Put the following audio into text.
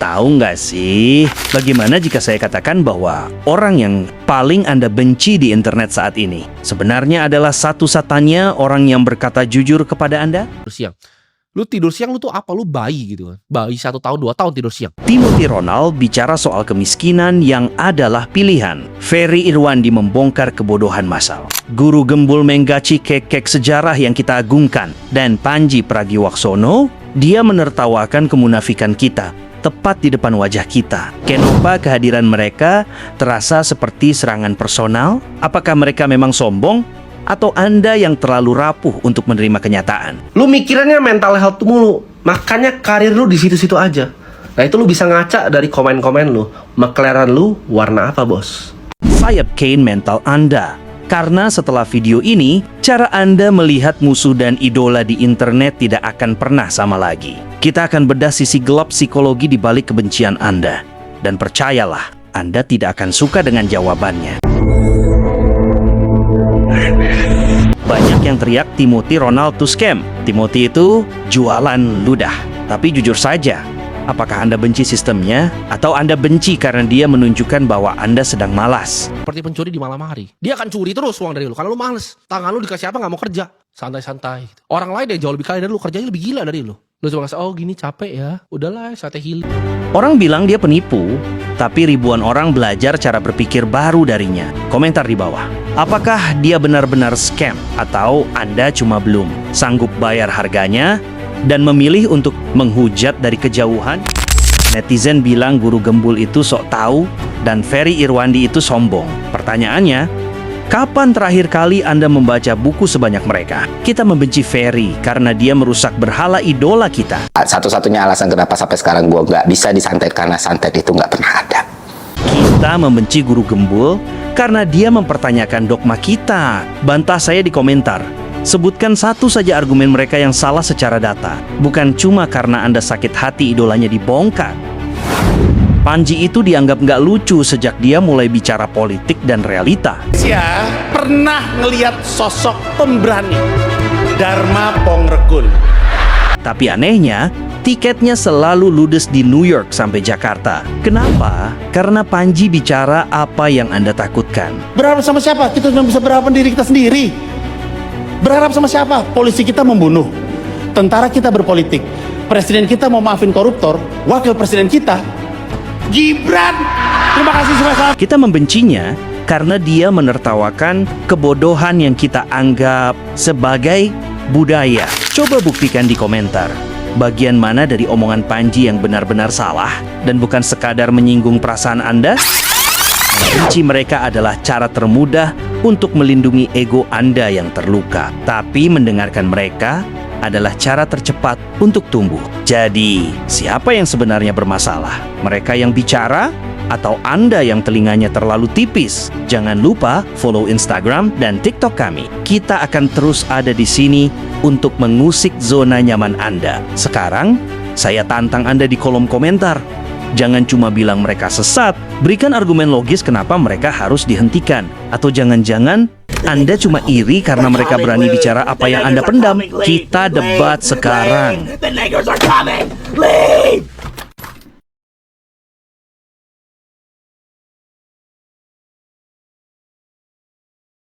Tahu nggak sih, bagaimana jika saya katakan bahwa orang yang paling Anda benci di internet saat ini sebenarnya adalah satu-satunya orang yang berkata jujur kepada Anda? Siang. Lu tidur siang lu tuh apa? Lu bayi gitu kan. Bayi 1 tahun 2 tahun tidur siang. Timothy Ronald bicara soal kemiskinan yang adalah pilihan. Ferry Irwandi membongkar kebodohan massal. Guru Gembul menggaci kek-kek sejarah yang kita agungkan. Dan Panji Pragiwaksono, dia menertawakan kemunafikan kita tepat di depan wajah kita. Kenapa kehadiran mereka terasa seperti serangan personal? Apakah mereka memang sombong? Atau Anda yang terlalu rapuh untuk menerima kenyataan? Lu mikirannya mental health mulu, makanya karir lu di situ-situ aja. Nah itu lu bisa ngaca dari komen-komen lu. McLaren lu warna apa, bos? Sayap Kane mental Anda. Karena setelah video ini, cara Anda melihat musuh dan idola di internet tidak akan pernah sama lagi. Kita akan bedah sisi gelap psikologi di balik kebencian Anda. Dan percayalah, Anda tidak akan suka dengan jawabannya. Banyak yang teriak Timothy Ronald to scam. Timothy itu jualan ludah. Tapi jujur saja, apakah Anda benci sistemnya? Atau Anda benci karena dia menunjukkan bahwa Anda sedang malas? Seperti pencuri di malam hari. Dia akan curi terus uang dari lu karena lu males. Tangan lu dikasih apa nggak mau kerja. Santai-santai. Orang lain yang jauh lebih kaya dari lu, kerjanya lebih gila dari lu. Lu cuma ngasih, oh gini capek ya. Udahlah, sate healing. Orang bilang dia penipu, tapi ribuan orang belajar cara berpikir baru darinya. Komentar di bawah. Apakah dia benar-benar scam? Atau Anda cuma belum sanggup bayar harganya dan memilih untuk menghujat dari kejauhan? Netizen bilang Guru Gembul itu sok tahu dan Ferry Irwandi itu sombong. Pertanyaannya, kapan terakhir kali Anda membaca buku sebanyak mereka? Kita membenci Ferry karena dia merusak berhala idola kita. Satu-satunya alasan kenapa sampai sekarang gue nggak bisa disantet karena santet itu nggak pernah ada. Kita membenci Guru Gembul karena dia mempertanyakan dogma kita. Bantah saya di komentar. Sebutkan satu saja argumen mereka yang salah secara data. Bukan cuma karena Anda sakit hati idolanya dibongkar. Panji itu dianggap nggak lucu sejak dia mulai bicara politik dan realita. Saya pernah ngelihat sosok pemberani Dharma Pongrekun. Tapi anehnya, tiketnya selalu ludes di New York sampai Jakarta. Kenapa? Karena Panji bicara apa yang Anda takutkan. Berharap sama siapa? Kita cuma bisa berharap diri kita sendiri. Berharap sama siapa? Polisi kita membunuh. Tentara kita berpolitik. Presiden kita mau maafin koruptor. Wakil presiden kita Gibran. Terima kasih semua. Kita membencinya karena dia menertawakan kebodohan yang kita anggap sebagai budaya. Coba buktikan di komentar. Bagian mana dari omongan Panji yang benar-benar salah dan bukan sekadar menyinggung perasaan Anda? Membenci mereka adalah cara termudah untuk melindungi ego Anda yang terluka. Tapi mendengarkan mereka adalah cara tercepat untuk tumbuh. Jadi, siapa yang sebenarnya bermasalah? Mereka yang bicara atau Anda yang telinganya terlalu tipis? Jangan lupa follow Instagram dan TikTok kami. Kita akan terus ada di sini untuk mengusik zona nyaman Anda. Sekarang, saya tantang Anda di kolom komentar. Jangan cuma bilang mereka sesat, berikan argumen logis kenapa mereka harus dihentikan. Atau jangan-jangan Anda cuma iri karena mereka berani bicara apa yang Anda pendam. Kita debat sekarang. The niggers are coming! Leave!